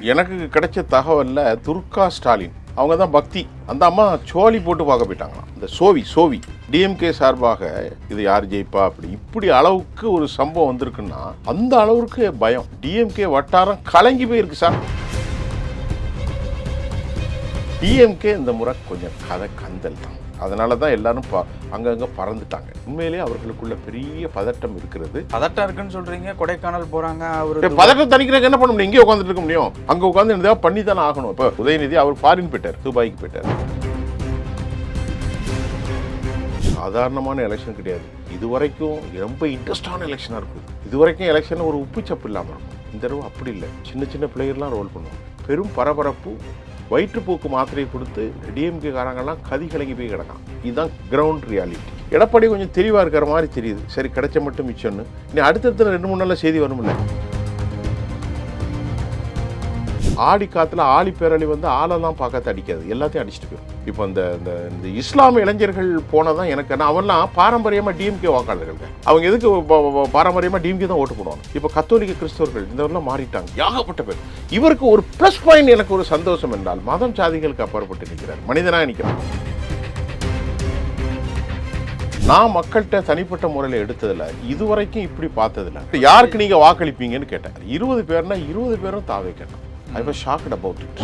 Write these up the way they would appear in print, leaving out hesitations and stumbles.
எனக்கு கிடைச்ச தகவல்ல துர்கா ஸ்டாலின் அவங்க தான் பக்தி. அந்த அம்மா சோழி போட்டு பார்க்க போயிட்டாங்களாம். இந்த சோவி டிஎம்கே சார்பாக இது யார் ஜெயிப்பா இப்படி அளவுக்கு ஒரு சம்பவம் வந்திருக்குன்னா அந்த அளவுக்கு பயம். டிஎம்கே வட்டாரம் கலங்கி போயிருக்கு சார். டிஎம்கே இந்த முறை கொஞ்சம் கதை கந்தல் தான். அதனால தான் எல்லாரும் அங்கங்க பறந்துட்டாங்க. உண்மையிலேயே அவர்களுக்குள்ள பெரிய பதட்டம் இருக்கிறது. பதட்டம் இருக்குன்னு சொல்றீங்க. கொடைக்கானல் போறாங்க. அவரு பதட்டம் தணிக்கிறதுக்கு என்ன பண்ண முடியும்? இங்கே உட்காந்துட்டு இருக்க முடியும்? அங்க உட்காந்து ஏதாவது பண்ணி தானே ஆகணும். இப்போ உதயநிதி அவர் ஃபாரின் போயிட்டார், துபாய்க்கு போயிட்டார். சாதாரணமான எலெக்ஷன் கிடையாது. இதுவரைக்கும் ரொம்ப இன்ட்ரெஸ்டான எலெக்ஷனா இருக்குது. இதுவரைக்கும் எலெக்ஷன் ஒரு உப்பு சப்பு இல்லாமல் இருக்கும். இந்த தடவை அப்படி இல்லை. சின்ன பிளேயர்லாம் ரோல் பண்ணுவோம். பெரும் பரபரப்பு. வயிற்றுப்போக்கு மாத்திரையை கொடுத்து டிஎம்கே காரங்கெல்லாம் கதி கலங்கி போய் கிடக்கான். இதுதான் கிரவுண்ட் ரியாலிட்டி. எடப்பாடி கொஞ்சம் தெளிவாக இருக்கிற மாதிரி தெரியுது. சரி, கிடைச்ச மட்டும் மிச்சம்னு. இனி அடுத்தடுத்த 2-3 நாளில் செய்தி வரும்ல. ஆடி காத்துல ஆளி பேரழி வந்து ஆளெல்லாம் பார்க்காத அடிக்காது, எல்லாத்தையும் அடிச்சுட்டு போயிடும். இப்போ இந்த இஸ்லாமிய இளைஞர்கள் போனதான் எனக்கு அவன்லாம் பாரம்பரியமாக டிஎம்கே வாக்காளர்கள். அவங்க எதுக்கு பாரம்பரியமாக டிஎம்கே தான் ஓட்டு போடுவாங்க. இப்போ கத்தோலிக்க கிறிஸ்தவர்கள் இந்த மாறிட்டாங்க, ஏகப்பட்ட பேர். இவருக்கு ஒரு ப்ளஸ் பாயிண்ட், எனக்கு ஒரு சந்தோஷம் என்றால் மதம் சாதிகளுக்கு அப்பாற்பட்டு நிற்கிறார், மனிதனாக நிற்கிறார். நான் மக்கள்கிட்ட தனிப்பட்ட முறையில் எடுத்ததில்ல, இதுவரைக்கும் இப்படி பார்த்ததில்ல. யாருக்கு நீங்க வாக்களிப்பீங்கன்னு கேட்டேன். 20 பேர்னா 20 பேரும் தாவே கேட்டேன். I was shocked about it.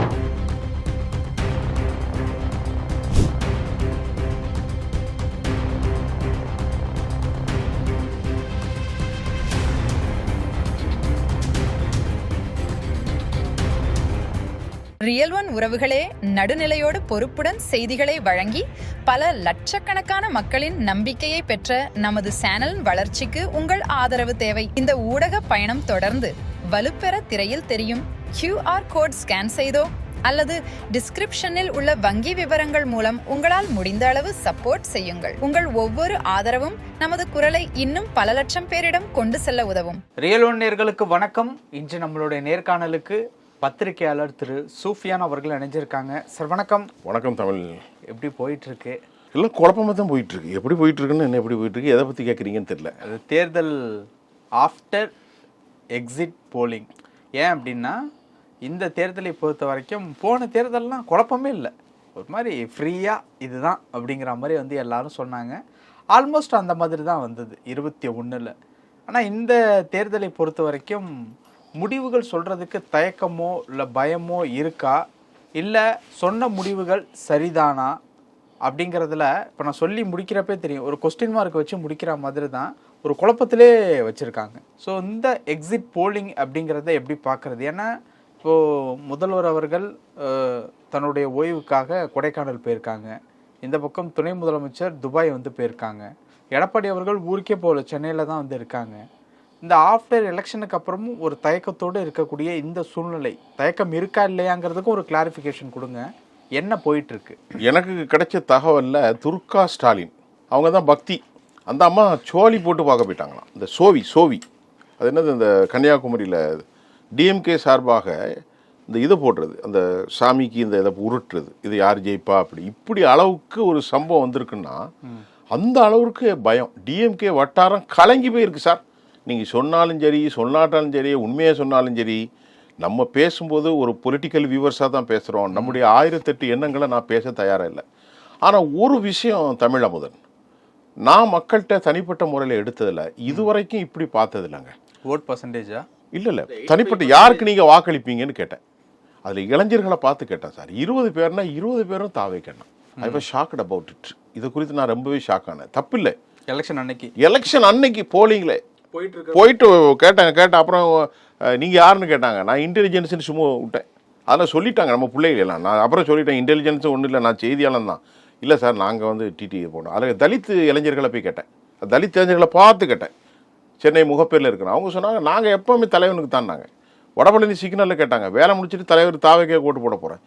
Real one உறவுகளே, நடுநிலையோடு பொறுப்புடன் செய்திகளை வழங்கி பல லட்சக்கணக்கான மக்களின் நம்பிக்கையை பெற்ற நமது சேனலின் வளர்ச்சிக்கு உங்கள் ஆதரவு தேவை. இந்த ஊடக பயணம் தொடர்ந்து வலுப்பெற திரையில் தெரியும் QR கோட் ஸ்கேன் செய்தோ அல்லது டிஸ்கிரிப்ஷனில் உள்ள வங்கி விவரங்கள் மூலம் உங்களால் முடிந்த அளவு சப்போர்ட் செய்யுங்கள். உங்கள் ஒவ்வொரு ஆதரவும் நமது குரலை இன்னும் பல லட்சம் பேரிடம் கொண்டு செல்ல உதவும். ரியல் ஒன் நேயர்களுக்கு வணக்கம். இன்று நம்மளுடைய நேர்காணலுக்கு பத்திரிகையாளர் திரு சூஃபியான் அவர்கள் இணைஞ்சிருக்காங்க. சார் வணக்கம். வணக்கம். தமிழ் எப்படி போயிட்டு இருக்கு? எல்லாம் குழப்பமாக தான் போயிட்டு இருக்கு. எப்படி போயிட்டு இருக்குன்னு என்ன எப்படி போயிட்டு இருக்கு, எதை பற்றி கேட்குறீங்கன்னு தெரியல. அது தேர்தல் ஆஃப்டர் எக்ஸிட் போலிங். ஏன் அப்படின்னா இந்த தேர்தலை பொறுத்த வரைக்கும் போன தேர்தல்லாம் குழப்பமே இல்லை, ஒரு மாதிரி ஃப்ரீயாக இதுதான் அப்படிங்கிற மாதிரி வந்து எல்லாரும் சொன்னாங்க. ஆல்மோஸ்ட் அந்த மாதிரி தான் வந்தது 21. ஆனால் இந்த தேர்தலை பொறுத்த வரைக்கும் முடிவுகள் சொல்கிறதுக்கு தயக்கமோ இல்லை பயமோ இருக்கா, இல்லை சொன்ன முடிவுகள் சரிதானா அப்படிங்கிறதுல இப்போ நான் சொல்லி முடிக்கிறப்பே தெரியும், ஒரு கொஸ்டின் மார்க் வச்சு முடிக்கிற மாதிரி தான் ஒரு குழப்பத்திலே வச்சுருக்காங்க. ஸோ இந்த எக்ஸிட் போலிங் அப்படிங்கிறத எப்படி பார்க்குறது? ஏன்னா இப்போது முதல்வர் அவர்கள் தன்னுடைய ஓய்வுக்காக கொடைக்கானல் போயிருக்காங்க. இந்த பக்கம் துணை முதலமைச்சர் துபாய் வந்து போயிருக்காங்க. எடப்பாடி அவர்கள் ஊருக்கே போகல, சென்னையில் தான் வந்து இருக்காங்க. இந்த ஆஃப்டர் எலெக்ஷனுக்கு அப்புறமும் ஒரு தயக்கத்தோடு இருக்கக்கூடிய இந்த சூழ்நிலை, தயக்கம் இருக்கா இல்லையாங்கிறதுக்கும் ஒரு கிளாரிஃபிகேஷன் கொடுங்க. என்ன போயிட்டுருக்கு? எனக்கு கிடைச்ச தகவல்ல துர்கா ஸ்டாலின் அவங்க தான் பக்தி. அந்த அம்மா சோழி போட்டு பார்க்க போயிட்டாங்களாம். இந்த சோவி அது என்னது, இந்த கன்னியாகுமரியில் டிஎம்கே சார்பாக இந்த இதை போடுறது, அந்த சாமிக்கு இந்த இதை உருட்டுறது, இது யார் ஜெயிப்பா இப்படி அளவுக்கு ஒரு சம்பவம் வந்திருக்குன்னா அந்த அளவுக்கு பயம். டிஎம்கே வட்டாரம் கலங்கி போயிருக்கு சார். நீங்கள் சொன்னாலும் சரி, சொல்லாட்டாலும் சரி, உண்மையாக சொன்னாலும் சரி, நம்ம பேசும்போது ஒரு பொலிட்டிக்கல் வியூவர்ஸாக தான் பேசுகிறோம். நம்முடைய 1008 எண்ணங்களை நான் பேச தயாராக இல்லை. ஆனால் ஒரு விஷயம் தமிழ் அமுதன், நான் மக்கள்கிட்ட தனிப்பட்ட முறையில் எடுத்ததில்ல, இதுவரைக்கும் இப்படி பார்த்ததில்லைங்க. ஓட் பர்சன்டேஜா? இல்லை, தனிப்பட்ட யாருக்கு நீங்கள் வாக்களிப்பீங்கன்னு கேட்டேன். அதில் இளைஞர்களை பார்த்து கேட்டேன் சார். 20 பேர்னா 20 பேரும் தாவே கேட்டேன். I was shocked about it. இது குறித்து நான் ரொம்பவே ஷாக் ஆனேன். தப்பில்லை. எலெக்ஷன் அன்னைக்கு போலிங்கில் போயிட்டு கேட்ட அப்புறம் நீங்கள் யாருன்னு கேட்டாங்க. நான் இன்டெலிஜென்ஸ்னு சும்மா விட்டேன். அதெல்லாம் சொல்லிட்டாங்க நம்ம பிள்ளைகளெல்லாம். நான் அப்புறம் சொல்லிட்டேன், இன்டெலிஜென்ஸும் ஒன்றும் இல்லை, நான் செய்தியாளன் தான். இல்லை சார், நாங்கள் வந்து டிடிஏ போனோம். அதில் தலித் இளைஞர்களை போய் கேட்டேன். தலித் இளைஞர்களை பார்த்து கேட்டேன். சென்னை முகப்பேரில் இருக்கிறோம். அவங்க சொன்னாங்க, நாங்கள் எப்போவுமே தலைவனுக்கு தான். நாங்கள் வடபழனி சிக்னலில் கேட்டாங்க, வேலை முடிச்சுட்டு தலைவர் தாவைக்கே ஓட்டு போட போகிறேன்.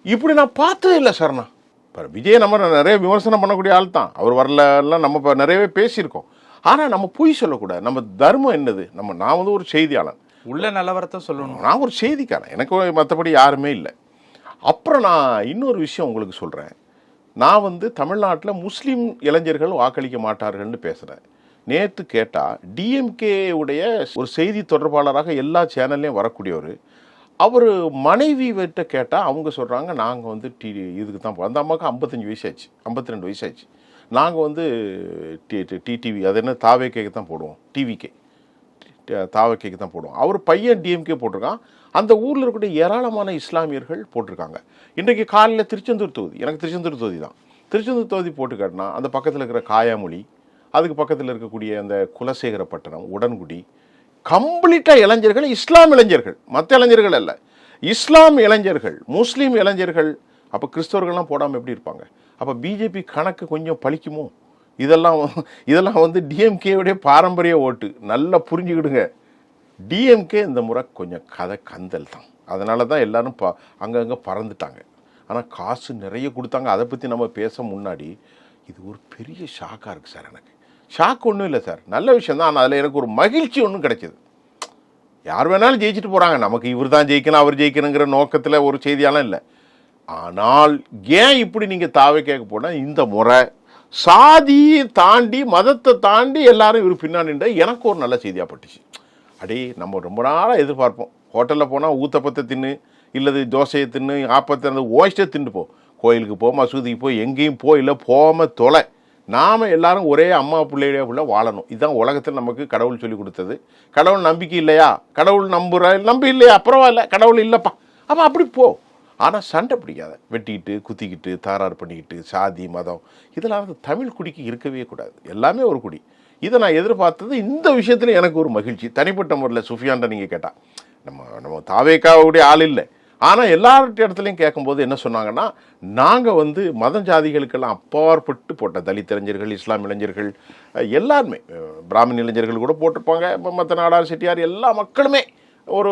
இப்படி நான் பார்த்ததே இல்லை சார். நான் இப்போ விஜய் நம்ம நிறைய விமர்சனம் பண்ணக்கூடிய ஆள் தான். அவர் வரலாம், நம்ம இப்போ நிறையவே பேசியிருக்கோம். ஆனால் நம்ம பொய் சொல்லக்கூடாது. நம்ம தர்மம் என்னது? நான் வந்து ஒரு செய்தியாளன், உள்ள நிலவரத்தை சொல்லணும். நான் ஒரு செய்திக்காரன், எனக்கு மற்றபடி யாருமே இல்லை. அப்புறம் நான் இன்னொரு விஷயம் உங்களுக்கு சொல்கிறேன். நான் வந்து தமிழ்நாட்டில் முஸ்லீம் இளைஞர்கள் வாக்களிக்க மாட்டார்கள்னு பேசுகிறேன். நேற்று கேட்டால் டிஎம்கே உடைய ஒரு செய்தி தொடர்பாளராக எல்லா சேனல்லையும் வரக்கூடியவர், அவர் மனைவி கிட்ட கேட்டால் அவங்க சொல்கிறாங்க நாங்கள் வந்து இதுக்கு தான் அந்த அம்மாவுக்கு 55 வயசாச்சு, 52 வயசாச்சு. நாங்கள் வந்து டிடிவி அது என்ன தாவேக்கேக்கு தான் போடுவோம், டிவிக்கே தாவேக்கேக்கு தான் போடுவோம். அவர் பையன் டிஎம்கே போட்டிருக்கான். அந்த ஊரில் இருக்கக்கூடிய ஏராளமான இஸ்லாமியர்கள் போட்டிருக்காங்க. இன்றைக்கு காலையில் திருச்செந்தூர் தொகுதி, எனக்கு திருச்செந்தூர் தொகுதி தான், திருச்செந்தூர் தொகுதி போட்டு காட்டினா அந்த பக்கத்தில் இருக்கிற காயாமொழி, அதுக்கு பக்கத்தில் இருக்கக்கூடிய அந்த குலசேகரப்பட்டினம், உடன்குடி, கம்ப்ளீட்டாக இளைஞர்கள், இஸ்லாம் இளைஞர்கள், மற்ற இளைஞர்கள் அல்ல, இஸ்லாம் இளைஞர்கள், முஸ்லீம் இளைஞர்கள். அப்போ கிறிஸ்தவர்கள்லாம் போடாமல் எப்படி இருப்பாங்க? அப்போ பிஜேபி கணக்கு கொஞ்சம் பழிக்குமோ? இதெல்லாம் வந்து டிஎம்கேவுடைய பாரம்பரிய ஓட்டு. நல்லா புரிஞ்சுக்கிடுங்க, டிஎம்கே இந்த முறை கொஞ்சம் கதை கந்தல் தான். அதனால தான் எல்லாரும் அங்கங்கே பறந்துட்டாங்க. ஆனால் காசு நிறைய கொடுத்தாங்க. அதை பற்றி நம்ம பேச முன்னாடி இது ஒரு பெரிய ஷாக்காக இருக்குது சார். எனக்கு ஷாக் ஒன்றும் இல்லை சார், நல்ல விஷயம் தான். ஆனால் அதில் எனக்கு ஒரு மகிழ்ச்சி ஒன்றும் கிடைக்கிது. யார் வேணாலும் ஜெயிச்சுட்டு போகிறாங்க, நமக்கு இவர் தான் ஜெயிக்கணும் அவர் ஜெயிக்கணுங்கிற நோக்கத்தில் ஒரு செய்தியாலாம் இல்லை. ஆனால் ஏன் இப்படி நீங்கள் தாவே கேட்க போனால் இந்த முறை சாதியை தாண்டி மதத்தை தாண்டி எல்லாரும் இவர் பின்னாடின்ற எனக்கு ஒரு நல்ல செய்தியாக பட்டுச்சு. அடே நம்ம ரொம்ப நாளாக எதிர்பார்ப்போம், ஹோட்டலில் போனால் ஊத்தப்பத்தை தின்னு, இல்லது தோசையை தின்னு, ஆப்பத்தை அந்த ஓய்ஸ்டே தின்னு போ, கோயிலுக்கு போ, மசூதிக்கு போய், எங்கேயும் இல்லை போகாமல் தொலை, நாம் எல்லாரும் ஒரே அம்மா பிள்ளைய உள்ள வாழணும். இதுதான் உலகத்தில் நமக்கு கடவுள் சொல்லி கொடுத்தது. கடவுள் நம்பிக்கை இல்லையா, கடவுள் நம்பி இல்லையா, பரவாயில்ல, கடவுள் இல்லைப்பா, அப்போ அப்படி போ. ஆனால் சண்டை பிடிக்காத, வெட்டிக்கிட்டு குத்திக்கிட்டு தாராறு பண்ணிக்கிட்டு சாதி மதம் இதெல்லாம் தமிழ் குடிக்கு இருக்கவே கூடாது. எல்லாமே ஒரு குடி. இதை நான் எதிர்பார்த்தது. இந்த விஷயத்தில் எனக்கு ஒரு மகிழ்ச்சி தனிப்பட்ட முறையில். சுஃபியான்ட்ட நீங்கள் கேட்டால் நம்ம தாவேக்காவுடைய ஆள் இல்லை, ஆனால் எல்லார்ட்ட இடத்துலையும் கேட்கும்போது என்ன சொன்னாங்கன்னா, நாங்கள் வந்து மத ஜாதிகளுக்கெல்லாம் அப்பாற்பட்டு போட்ட தலித் இளைஞர்கள், இஸ்லாம் இளைஞர்கள், எல்லாருமே பிராமண இளைஞர்கள் கூட போட்டிருப்பாங்க, மற்ற நாடார் செட்டியார் எல்லா மக்களுமே ஒரு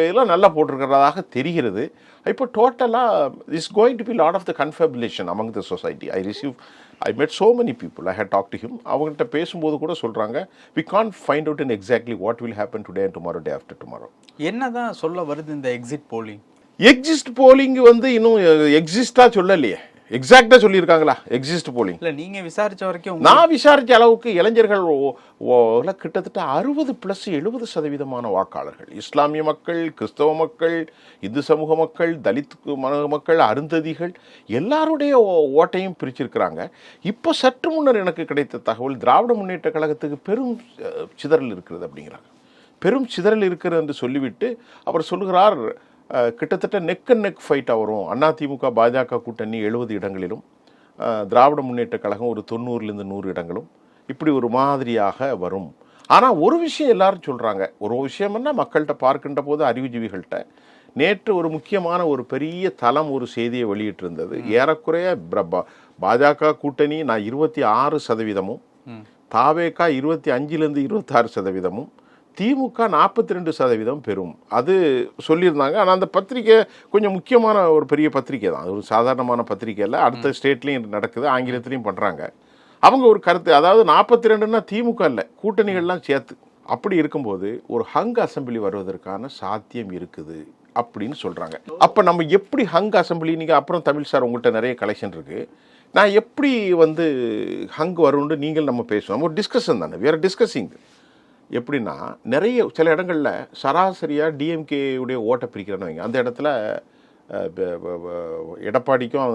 இதெல்லாம் நல்லா போட்டிருக்கிறதாக தெரிகிறது. இப்போ டோட்டலாக is going to be lot of the confabulation among the society. I met so many people, I had talked to him. அவங்கள்ட்ட பேசும்போது கூட சொல்கிறாங்க, we can't find out in exactly what will happen today and tomorrow, day after tomorrow. என்னதான் சொல்ல வருது இந்த exit polling? Exist polling வந்து இன்னும் எக்ஸிஸ்டாக சொல்லலையே, எக்ஸாக்டாக சொல்லியிருக்காங்களா எக்ஸிஸ்ட் போலிங்? இல்லை, நீங்கள் விசாரித்த வரைக்கும், நான் விசாரித்த அளவுக்கு இளைஞர்கள் கிட்டத்தட்ட 60+70% வாக்காளர்கள், இஸ்லாமிய மக்கள், கிறிஸ்தவ மக்கள், இந்து சமூக மக்கள், தலித் மக்கள், அருந்ததிகள் எல்லாருடைய ஓட்டையும் பிரிச்சிருக்கிறாங்க. இப்போ சற்று முன்னர் எனக்கு கிடைத்த தகவல், திராவிட முன்னேற்ற கழகத்துக்கு பெரும் சிதறல் இருக்கிறது அப்படிங்கிறாங்க. பெரும் சிதறல் இருக்கிறது என்று சொல்லிவிட்டு அவர் சொல்லுகிறார், கிட்டத்தட்ட நெக் அண்ட் நெக் ஃபைட்டாக வரும். அதிமுக பாஜக கூட்டணி 70 இடங்களிலும், திராவிட முன்னேற்ற கழகம் ஒரு 90லேருந்து 100 இடங்களும், இப்படி ஒரு மாதிரியாக வரும். ஆனால் ஒரு விஷயம் எல்லாரும் சொல்கிறாங்க, ஒரு விஷயம்னா மக்கள்கிட்ட பார்க்கின்ற போது அறிவுஜீவிகள்கிட்ட நேற்று ஒரு முக்கியமான ஒரு பெரிய தளம் ஒரு செய்தியை வெளியிட்டிருந்தது. ஏறக்குறைய பாஜக கூட்டணி நான் 26%, தாவேகா 25லேருந்து 26%, திமுக 42% பெறும் அது சொல்லியிருந்தாங்க. ஆனால் அந்த பத்திரிக்கை கொஞ்சம் முக்கியமான ஒரு பெரிய பத்திரிக்கை தான், அது ஒரு சாதாரணமான பத்திரிக்கை இல்லை. அடுத்த ஸ்டேட்லேயும் நடக்குது, ஆங்கிலத்திலையும் பண்ணுறாங்க. அவங்க ஒரு கருத்து, அதாவது 42ன்னா திமுக இல்லை, கூட்டணிகள்லாம் சேர்த்து. அப்படி இருக்கும்போது ஒரு ஹங் அசம்பிளி வருவதற்கான சாத்தியம் இருக்குது அப்படின்னு சொல்கிறாங்க. அப்போ நம்ம எப்படி ஹங் அசம்பிளி, நீங்கள் அப்புறம் தமிழ் சார் உங்கள்கிட்ட நிறைய கலெக்ஷன் இருக்குது, நான் எப்படி வந்து ஹங் வரும்னு நீங்கள் நம்ம பேசுவோம், ஒரு டிஸ்கஷன் தானே, வேறு டிஸ்கஸிங். எப்படின்னா நிறைய சில இடங்களில் சராசரியாக டிஎம்கேவுடைய ஓட்டை பிரிக்கிறேன்னு வைங்க, அந்த இடத்துல எடப்பாடிக்கும்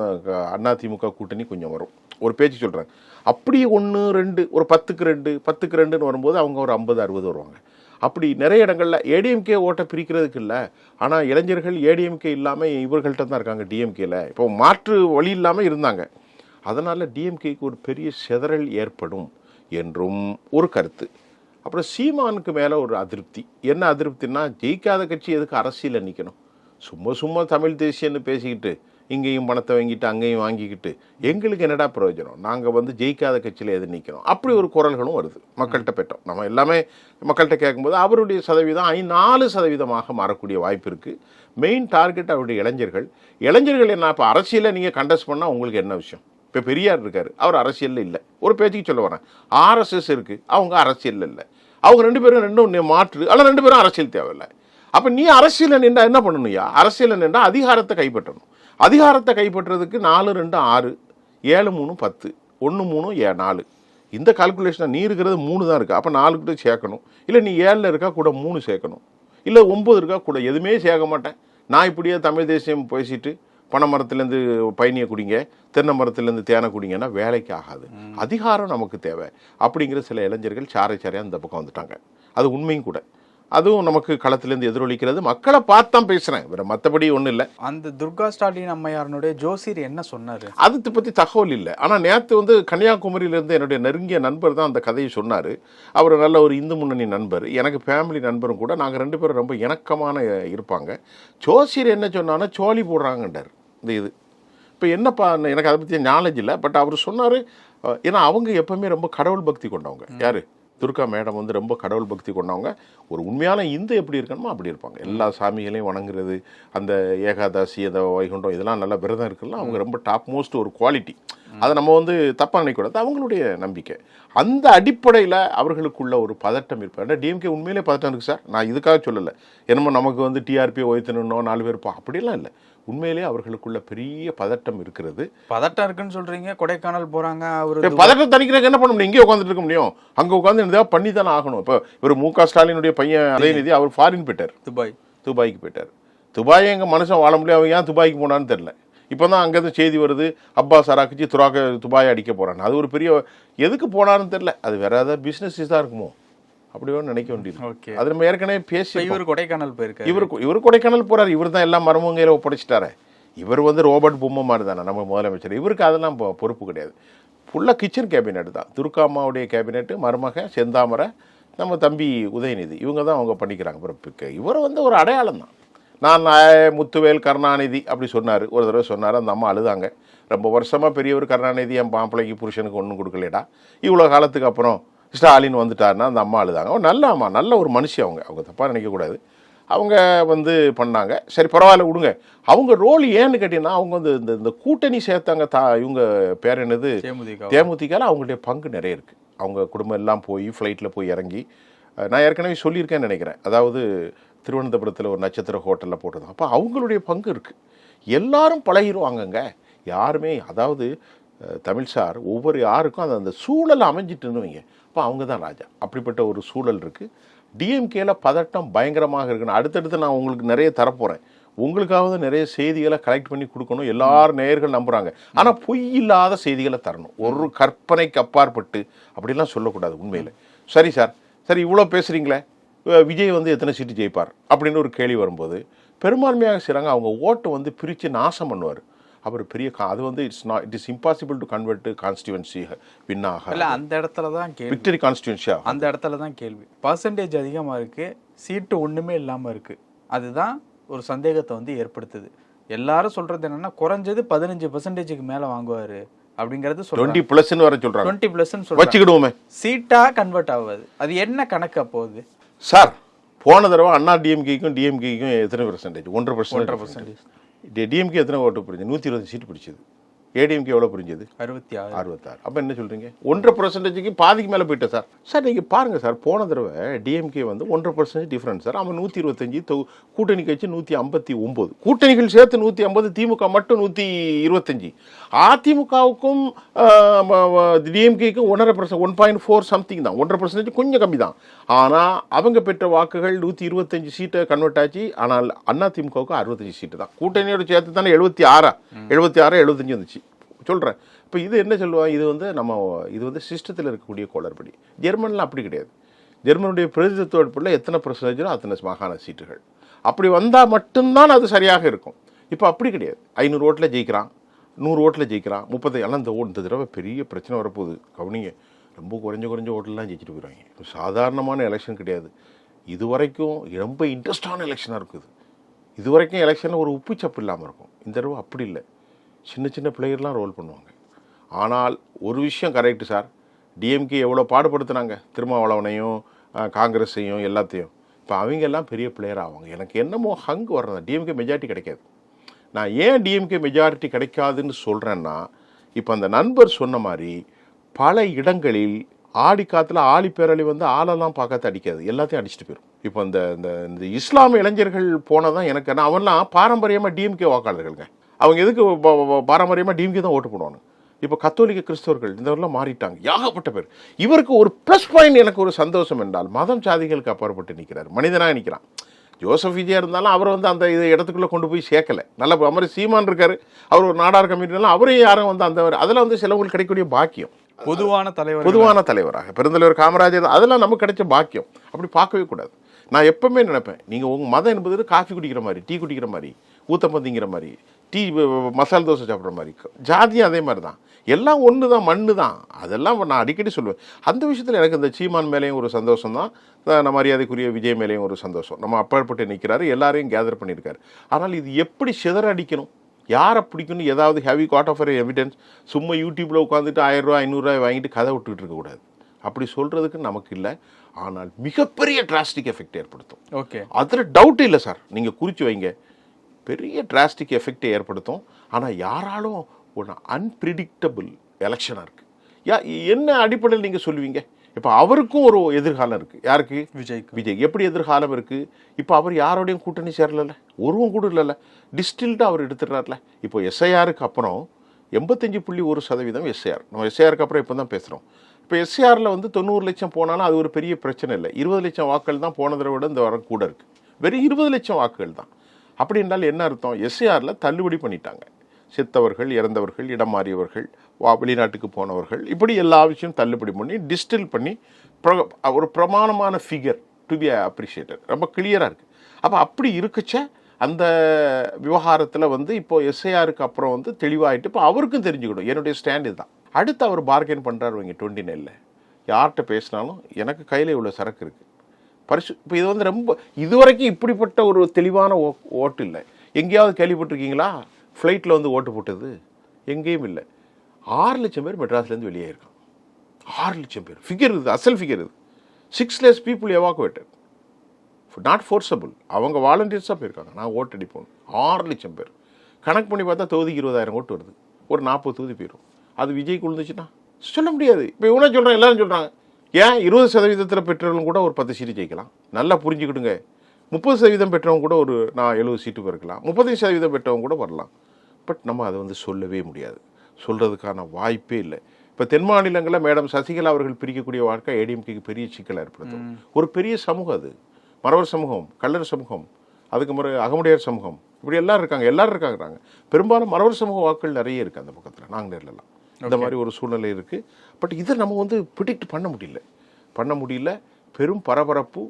அதிமுக கூட்டணி கொஞ்சம் வரும். ஒரு பேச்சு சொல்கிறாங்க, அப்படி 1, 2, ஒரு 10க்கு 2 வரும்போது அவங்க ஒரு 50-60 வருவாங்க. அப்படி நிறைய இடங்களில் ஏடிஎம்கே ஓட்டை பிரிக்கிறதுக்கு இல்லை, ஆனால் இளைஞர்கள் ஏடிஎம்கே இல்லாமல் இவர்கள்ட்ட தான் இருக்காங்க டிஎம்கேல. இப்போ மாற்று வழி இல்லாமல் இருந்தாங்க. அதனால் டிஎம்கேக்கு ஒரு பெரிய சிதறல் ஏற்படும் என்றும் ஒரு கருத்து. அப்புறம் சீமானுக்கு மேலே ஒரு அதிருப்தி. என்ன அதிருப்தின்னா, ஜெயிக்காத கட்சி எதுக்கு அரசியலில் நிற்கணும், சும்மா தமிழ் தேசியன்னு பேசிக்கிட்டு இங்கேயும் பணத்தை வாங்கிட்டு அங்கேயும் வாங்கிக்கிட்டு எங்களுக்கு என்னடா பிரயோஜனம், நாங்கள் வந்து ஜெயிக்காத கட்சியில் எது நிற்கணும், அப்படி ஒரு குரல்களும் வருது மக்கள்கிட்ட. பெற்றோம் நம்ம எல்லாமே மக்கள்கிட்ட கேட்கும்போது அவருடைய சதவீதம் 4% மாறக்கூடிய வாய்ப்பு இருக்குது. மெயின் டார்கெட் அவருடைய இளைஞர்கள் என்ன. இப்போ அரசியலை நீங்கள் கண்டஸ்ட் பண்ணால் உங்களுக்கு என்ன விஷயம்? இப்போ பெரியார் இருக்கார், அவர் அரசியலில் இல்லை, ஒரு பேச்சுக்கு சொல்ல வரேன். ஆர்எஸ்எஸ் இருக்குது, அவங்க அரசியலில் இல்லை. அவங்க 2 பேரும் ரெண்டும் மாற்று, ஆனால் 2 பேரும் அரசியல் தேவையில்லை. அப்போ நீ அரசியலில் நின்றா என்ன பண்ணணும்யா? அரசியலில் நின்றா அதிகாரத்தை கைப்பற்றணும். அதிகாரத்தை கைப்பற்றுறதுக்கு 4, 2, 6, 7, 3, 10, 1, 3, 4 இந்த கால்குலேஷன். நீ இருக்கிறது 3 தான் இருக்குது, அப்போ 4 கிட்ட சேர்க்கணும். இல்லை நீ 7ல் இருக்கா கூட 3 சேர்க்கணும், இல்லை 9 இருக்கா கூட எதுவுமே சேர்க்க மாட்டேன், நான் இப்படியே தமிழ் தேசியம் பேசிட்டு பனை மரத்துலேருந்து பயணியை குடிங்க, தென்னை மரத்துலேருந்து தேனை குடிங்கன்னா வேலைக்கு ஆகாது. அதிகாரம் நமக்கு தேவை அப்படிங்கிற சில இளைஞர்கள் சாரையாக இந்த பக்கம் வந்துட்டாங்க. அது உண்மையும் கூட. அதுவும் நமக்கு களத்திலேருந்து எதிரொலிக்கிறது. மக்களை பார்த்து தான் பேசுகிறேன், வேறு மற்றபடி ஒன்றும் இல்லை. அந்த துர்கா ஸ்டாலின் அம்மையாரனுடைய ஜோசியர் என்ன சொன்னார் அதை பற்றி தகவல் இல்லை. ஆனால் நேற்று கன்னியாகுமரியிலேருந்து என்னுடைய நெருங்கிய நண்பர் தான் அந்த கதையை சொன்னார். அவர் நல்ல ஒரு இந்து முன்னணி நண்பர், எனக்கு ஃபேமிலி நண்பரும் கூட. நாங்கள் 2 பேரும் ரொம்ப இணக்கமான இருப்பாங்க. ஜோசியர் என்ன சொன்னான்னா சோழி போடுறாங்கன்றார். இது இப்போ என்னப்பா, எனக்கு அதை பற்றி நாலேஜ் இல்லை. பட் அவர் சொன்னார், ஏன்னா அவங்க எப்பவுமே ரொம்ப கடவுள் பக்தி கொண்டவங்க. யார்? துர்கா மேடம் ரொம்ப கடவுள் பக்தி கொண்டவங்க. ஒரு உண்மையான இந்து எப்படி இருக்கணுமோ அப்படி இருப்பாங்க. எல்லா சாமிகளையும் வணங்குறது, அந்த ஏகாதசி, அந்த வைகுண்டம், இதெல்லாம் நல்லா விரதம் இருக்குல்ல, அவங்க ரொம்ப டாப் மோஸ்ட் ஒரு குவாலிட்டி. அதை நம்ம தப்பாக நினைக்கூடாது, அவங்களுடைய நம்பிக்கை. அந்த அடிப்படையில் அவர்களுக்குள்ள ஒரு பதட்டம் இருப்பார். டிஎம்கே உண்மையிலே பதட்டம் இருக்குது சார், நான் இதுக்காக சொல்லலை. என்னமோ நமக்கு டிஆர்பியை உயர்த்தணுன்னோ 4 பேர் அப்படிலாம் இல்லை. உண்மையிலே அவர்களுக்குள்ள பெரிய பதட்டம் இருக்கிறது. பதட்டம் இருக்குன்னு சொல்றீங்க, கொடைக்கானல் போறாங்க. அவர் பதட்டம் தணிக்கிறதுக்கு என்ன பண்ண முடியும்? இங்கே உட்காந்துட்டு இருக்க முடியும்? அங்கே உட்காந்து ஏதாவது பண்ணி தானே ஆகணும். இப்போ இவர் மு.க. ஸ்டாலினுடைய பையன் உதயநிதி, அவர் ஃபாரின் போயிட்டார், துபாய்க்கு போயிட்டார். துபாய் எங்கள் மனுஷன் வாழ முடியும், அவன் ஏன் துபாய்க்கு போனான்னு தெரில. இப்போ தான் அங்கேருந்து செய்தி வருது, அப்பாஸ் அராக்கிச்சு துபாயை அடிக்க போகிறான்னு. அது ஒரு பெரிய எதுக்கு போனான்னு தெரில. அது வேற ஏதாவது பிஸ்னஸ் தான் இருக்குமோ அப்படி நினைக்க வேண்டியது. அது நம்ம ஏற்கனவே பேசி. இவர் கொடைக்கானல் போயிருக்காரு. இவர் கொடைக்கானல் போறாரு. இவர் தான் எல்லாம் மருமங்கையில ஒப்படைச்சிட்டாரு. இவர் ரோபோட் பொம்மை மாதிரி தானே நம்ம முதலமைச்சர். இவருக்கு அதெல்லாம் பொறுப்பு கிடையாது. ஃபுல்லாக கிச்சன் கேபினெட் தான். துர்கா அம்மாவுடைய கேபினெட்டு, மருமக செந்தாமரை, நம்ம தம்பி உதயநிதி, இவங்க தான் அவங்க பண்ணிக்கிறாங்க பிறப்புக்கு. இவர் ஒரு அடையாளம் தான். நான் முத்துவேல் கருணாநிதி அப்படி சொன்னார், ஒரு தடவை சொன்னார். அந்த அம்மா அழுதாங்க. ரொம்ப வருஷமாக பெரியவர் கருணாநிதி என் மாப்பிள்ளைக்கு புருஷனுக்கு ஒன்றும் கொடுக்கலடா, இவ்வளோ காலத்துக்கு அப்புறம் ஸ்டாலின் வந்துட்டாருன்னா அந்த அம்மா அழுதாங்க. நல்ல அம்மா, நல்ல ஒரு மனுஷி. அவங்க தப்பாக நினைக்கக்கூடாது. அவங்க பண்ணாங்க. சரி பரவாயில்ல விடுங்க. அவங்க ரோல் ஏன்னு கேட்டீங்கன்னா, அவங்க இந்த கூட்டணி சேர்த்தாங்க. இவங்க பேர் என்னது, தேமுதிகல அவங்களுடைய பங்கு நிறைய இருக்குது. அவங்க குடும்பம் எல்லாம் போய் ஃப்ளைட்டில் போய் இறங்கி, நான் ஏற்கனவே சொல்லியிருக்கேன்னு நினைக்கிறேன். அதாவது திருவனந்தபுரத்தில் ஒரு நட்சத்திர ஹோட்டலில் போட்டது. அப்போ அவங்களுடைய பங்கு இருக்குது. எல்லாரும் பழகிடுவாங்கங்க. யாருமே, அதாவது தமிழ் சார், ஒவ்வொரு யாருக்கும் அந்த சூழல் அமைஞ்சிட்டுன்னு வைங்க, அப்போ அவங்க தான் ராஜா. அப்படிப்பட்ட ஒரு சூழல் இருக்குது. டிஎம்கேல பதட்டம் பயங்கரமாக இருக்குன்னு அடுத்தடுத்து நான் உங்களுக்கு நிறைய தரப்போகிறேன். உங்களுக்காவது நிறைய செய்திகளை கலெக்ட் பண்ணி கொடுக்கணும். எல்லாரும் நேயர்கள் நம்புகிறாங்க. ஆனால் பொய் இல்லாத செய்திகளை தரணும். ஒரு கற்பனைக்கு அப்பாற்பட்டு அப்படிலாம் சொல்லக்கூடாது உண்மையில். சரி சார், சரி இவ்வளோ பேசுகிறீங்களே, விஜய் எத்தனை சீட்டு ஜெயிப்பார் அப்படின்னு ஒரு கேள்வி வரும்போது, பெரும்பான்மையாக செய்கிறாங்க அவங்க ஓட்டை பிரித்து நாசம் பண்ணுவார். அவர் பெரிய அது it is impossible to convert to constituency win ஆக. இல்லை, அந்த இடத்துல தான் விக்டரி கான்ஸ்டிடுவன்சியா, அந்த இடத்துல தான் கேள்வி. பர்சன்டேஜ் அதிகமாக இருக்குது, சீட்டு ஒன்றுமே இல்லாமல் இருக்குது. அதுதான் ஒரு சந்தேகத்தை ஏற்படுத்துது. எல்லாரும் சொல்கிறது என்னென்னா, குறைஞ்சது 15% மேலே வாங்குவார் அப்படிங்கிறது 20+ வர சொல்கிறாங்க. 20+ வச்சுக்கிடுவோமே, சீட்டாக கன்வெர்ட் ஆகாது. அது என்ன கணக்கு அப்போது சார்? போன தடவை அண்ணா டிஎம்கேக்கும் எத்தனை பெர்சன்டேஜ்? 1%. டிஎம்கே எத்தனை ஓட்டு புரிஞ்சது? 120 சீட்டு பிடிச்சது. ஏடிஎம்கே எவ்வளோ புரிஞ்சது? 66. அப்போ என்ன சொல்கிறீங்க? 1.5%க்கு பாதிக்கு மேலே போயிட்டேன் சார். சார் நீங்கள் பாருங்கள் சார், போன தடவை டிஎம்கே 1% டிஃப்ரெண்ட் சார். அவன் 125, கூட்டணி கட்சி 159, கூட்டணிகள் சேர்த்து 150, திமுக மட்டும் 125. அதிமுகவுக்கும் டிஎம்கேக்கும் 1.5%, 1.4 சம்திங் தான். 1.5% கொஞ்சம் கம்மி தான். ஆனால் அவங்க பெற்ற வாக்குகள் 125 சீட்டை கன்வெர்ட் ஆச்சு. ஆனால் அதிமுகவுக்கு 65 சீட்டு தான். கூட்டணியோட சேர்த்து தானே 76, 75 வந்துச்சு சொல்கிறேன். இப்போ இது என்ன சொல்லுவாங்க, இது சிஸ்டத்தில் இருக்கக்கூடிய குளறுபடி. ஜெர்மனில் அப்படி கிடையாது. ஜெர்மனுடைய பிரதிநிதித்துவத்தில் எத்தனை பெர்சன்டேஜோ அத்தனை மாகாண சீட்டுகள். அப்படி வந்தால் மட்டும்தான் அது சரியாக இருக்கும். இப்போ அப்படி கிடையாது. 500 ஓட்டில் ஜெயிக்கிறான், 100 ஓட்டில் ஜெயிக்கிறான், 30. ஆனால் இந்த தடவை பெரிய பிரச்சனை வரப்போகுது. கவனிங்க, ரொம்ப குறைஞ்ச ஓட்டெல்லாம் ஜெயிச்சுட்டு போயிடுவாங்க. சாதாரணமான எலெக்ஷன் கிடையாது. இதுவரைக்கும் ரொம்ப இன்ட்ரெஸ்டான எலெக்ஷனாக இருக்குது. இதுவரைக்கும் எலெக்ஷனில் ஒரு உப்புச்சப்பு இல்லாமல் இருக்கும். இந்த தடவை அப்படி இல்லை. சின்ன பிளேயர்லாம் ரோல் பண்ணுவாங்க. ஆனால் ஒரு விஷயம் கரெக்டு சார், டிஎம்கே எவ்வளோ பாடுபடுத்துனாங்க, திருமாவளவனையும் காங்கிரஸையும் எல்லாத்தையும். இப்போ அவங்க எல்லாம் பெரிய பிளேயர் ஆவாங்க. எனக்கு என்னமோ ஹங்கு வர்றதா, டிஎம்கே மெஜாரிட்டி கிடைக்காது. நான் ஏன் டிஎம்கே மெஜாரிட்டி கிடைக்காதுன்னு சொல்கிறேன்னா, இப்போ அந்த நண்பர் சொன்ன மாதிரி பல இடங்களில் ஆடி காற்றுல ஆழி பேரழி ஆளெல்லாம் பார்க்காத அடிக்காது, எல்லாத்தையும் அடிச்சுட்டு போயிடும். இப்போ இந்த இஸ்லாமிய இளைஞர்கள் போனதான் எனக்கு என்ன, அவன்லாம் பாரம்பரியமாக டிஎம்கே வாக்காளர்கள்ங்க. அவங்க எதுக்கு பாரம்பரியமாக டிஎம்கே தான் ஓட்டு போடுவாங்க. இப்போ கத்தோலிக்க கிறிஸ்தவர்கள் இந்தவரெல்லாம் மாறிட்டாங்க, ஏகப்பட்ட பேர். இவருக்கு ஒரு ப்ளஸ் பாயிண்ட், எனக்கு ஒரு சந்தோஷம் என்றால், மதம் சாதிகளுக்கு அப்பாற்பட்டு நிற்கிறார், மனிதனாக நிற்கிறான். ஜோசப் விஜயா இருந்தாலும் அவர் வந்து அந்த இது இடத்துக்குள்ளே கொண்டு போய் சேர்க்கலை. நல்ல மாதிரி சீமான் இருக்காரு, அவர் ஒரு நாடார் கமிட்டினாலும் அவரையும் யாரும் வந்து அந்த அதில் வந்து சிலவங்களுக்கு கிடைக்கக்கூடிய பாக்கியம். பொதுவான தலைவராக பெருந்தலைவர் காமராஜர் அதெல்லாம் நமக்கு கிடைச்ச பாக்கியம். அப்படி பார்க்கவே கூடாது. நான் எப்பவுமே நினைப்பேன், நீங்கள் உங்கள் மதம் என்பது காஃபி குடிக்கிற மாதிரி, டீ குடிக்கிற மாதிரி, ஊத்தப்பந்திங்கிற மாதிரி, டீ மசால் தோசை சாப்பிட்ற மாதிரி, ஜாதியும் அதே மாதிரி தான், எல்லாம் ஒன்று தான், மண்ணு தான். அதெல்லாம் நான் அடிக்கடி சொல்லுவேன். அந்த விஷயத்தில் எனக்கு இந்த சீமான் மேலேயும் ஒரு சந்தோஷம் தான், நம்ம மரியாதைக்குரிய விஜய் மேலேயும் ஒரு சந்தோஷம். நம்ம அப்பாற்பட்டு நிற்கிறாரு, எல்லாரையும் கேதர் பண்ணியிருக்காரு. ஆனால் இது எப்படி சிதற அடிக்கணும், யாரை பிடிக்கணும், ஏதாவது have you got of evidence, சும்மா யூடியூப்பில் உட்காந்துட்டு 1000 ரூபா 500 ரூபாய் வாங்கிட்டு கதை விட்டுக்கிட்டு இருக்கக்கூடாது. அப்படி சொல்கிறதுக்கு நமக்கு இல்லை. ஆனால் மிகப்பெரிய டிராஸ்டிக் எஃபெக்ட் ஏற்படுத்தும். ஓகே, அதில் டவுட் இல்லை சார், நீங்கள் குறித்து வைங்க, பெரிய டிராஸ்டிக் எஃபெக்டை ஏற்படுத்தும். ஆனால் யாராலும் ஒன்று அன்பிரிடிக்டபிள் எலெக்ஷனாக இருக்குது. என்ன அடிப்படையில் நீங்கள் சொல்லுவீங்க? இப்போ அவருக்கும் ஒரு எதிர்காலம் இருக்குது. யாருக்கு? விஜய். எப்படி எதிர்காலம் இருக்குது? இப்போ அவர் யாரோடையும் கூட்டணி சேரல, ஒருவன் கூட இல்லைல்ல, டிஸ்டில்ட்டாக அவர் எடுத்துடுறாருல. இப்போ எஸ்ஐஆருக்கு அப்புறம் 85.1% எஸ்ஐஆர். நம்ம எஸ்ஐஆருக்கு அப்புறம் இப்போ தான் பேசுகிறோம். இப்போ எஸ்ஐஆரில் வந்து 90 லட்சம் போனாலும் அது ஒரு பெரிய பிரச்சனை இல்லை. 20 லட்சம் வாக்குகள் தான் போனதை விட இந்த வாரம் கூட இருக்குது. வெறும் 20 லட்சம் வாக்குகள் தான். அப்படி என்றால் என்ன அர்த்தம்? எஸ்ஐஆரில் தள்ளுபடி பண்ணிட்டாங்க. செத்தவர்கள், இறந்தவர்கள், இடம் மாறியவர்கள், வெளிநாட்டுக்கு போனவர்கள், இப்படி எல்லா விஷயம் தள்ளுபடி பண்ணி டிஸ்டில் பண்ணி ஒரு பிரமாணமான ஃபிகர் டு பி அப்ரிஷியேட்டட். ரொம்ப கிளியராக இருக்குது. அப்போ அப்படி இருக்குச்ச அந்த விவகாரத்தில் வந்து இப்போ எஸ்ஐஆருக்கு அப்புறம் வந்து தெளிவாகிட்டு இப்போ அவருக்கும் தெரிஞ்சுக்கணும் என்னுடைய ஸ்டாண்ட் இதுதான். அடுத்து அவர் பார்கெயின் பண்ணுறாரு வைங்க 29ல். யார்கிட்ட பேசினாலும் எனக்கு கையில் இவ்வளோ சரக்கு இருக்குது இப்போ இது வந்து ரொம்ப இதுவரைக்கும் இப்படிப்பட்ட ஒரு தெளிவான ஓட்டு இல்லை. எங்கேயாவது கேள்விப்பட்டிருக்கீங்களா ஃப்ளைட்டில் வந்து ஓட்டு போட்டது? எங்கேயும் இல்லை. 6 லட்சம் பேர் மெட்ராஸ்லேருந்து வெளியே இருக்காங்க. 6 லட்சம் பேர் ஃபிகர் இது, அசல் ஃபிகர் இது. 6 lakhs people evacuated, not forcible. அவங்க வாலண்டியர்ஸாக போயிருக்காங்க. நான் ஓட்டு அடிப்போம். 6 லட்சம் பேர் கணக்கு பண்ணி பார்த்தா தொகுதிக்கு 20,000 ஓட்டு வருது. ஒரு 40 தொகுதி போயிடும். அது விஜய்க்கு விழுந்துச்சுன்னா சொல்ல முடியாது. இப்போ இவனே சொல்கிறேன், எல்லாரும் சொல்கிறாங்க, ஏன் 20% பெற்றவர்களும் கூட ஒரு 10 சீட்டு ஜெயிக்கலாம். நல்லா புரிஞ்சுக்கிடுங்க. 30% பெற்றவங்க கூட ஒரு 70 சீட்டு இருக்கலாம். 35% பெற்றவங்க கூட வரலாம். பட் நம்ம அதை வந்து சொல்லவே முடியாது. சொல்கிறதுக்கான வாய்ப்பே இல்லை. இப்போ தென் மாநிலங்களில் மேடம் சசிகலா அவர்கள் பிரிக்கக்கூடிய வாழ்க்கை ஏடிஎம்கேக்கு பெரிய சிக்கலை ஏற்படுத்தும். ஒரு பெரிய சமூகம் அது. மறவர் சமூகம், கல்லர் சமூகம், அதுக்கு முறை அகமுடையார் சமூகம், இப்படி எல்லாரும் இருக்காங்க. பெரும்பாலும் மறவர் சமூக வாக்குகள் நிறைய இருக்குது அந்த பக்கத்தில். நாங்களேலாம் இந்த மாதிரி ஒரு சூழ்நிலை இருக்குது. பட் இதை நம்ம வந்து ப்ரிடிக்ட் பண்ண முடியல. பெரும் பரபரப்பு,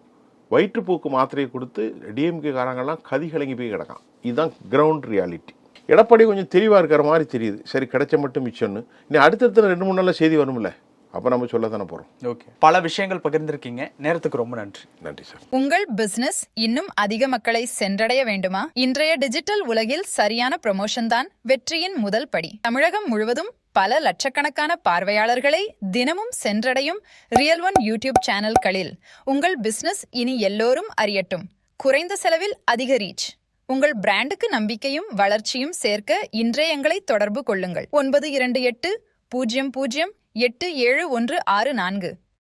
வயிற்றுப்போக்கு மாத்திரையை கொடுத்து டிஎம்கே காரங்கள்லாம் கதி கலங்கி போய் கிடக்கான். இதுதான் கிரவுண்ட் ரியாலிட்டி. எடப்பாடி கொஞ்சம் தெளிவாக இருக்கிற மாதிரி தெரியுது. சரி, கிடைச்ச மட்டும் மிச்சம்னு. இனி அடுத்தடுத்த 2-3 நாளில் செய்தி வரும்ல, அப்போ நம்ம சொல்ல தானே போகிறோம். ஓகே, பல விஷயங்கள் பகிர்ந்திருக்கீங்க. நேரத்துக்கு ரொம்ப நன்றி. நன்றி சார். உங்கள் பிசினஸ் இன்னும் அதிக மக்களை சென்றடைய வேண்டுமா? இன்றைய டிஜிட்டல் உலகில் சரியான ப்ரமோஷன் தான் வெற்றியின் முதல் படி. தமிழகம் முழுவதும் பல லட்சக்கணக்கான பார்வையாளர்களை தினமும் சென்றடையும் ரியல் ஒன் யூடியூப் சேனல்களில் உங்கள் பிசினஸ் இனி எல்லோரும் அறியட்டும். குறைந்த செலவில் அதிக ரீச். உங்கள் பிராண்டுக்கு நம்பிக்கையும் வளர்ச்சியும் சேர்க்க இன்றே எங்களை தொடர்பு கொள்ளுங்கள். 928 00 87 164.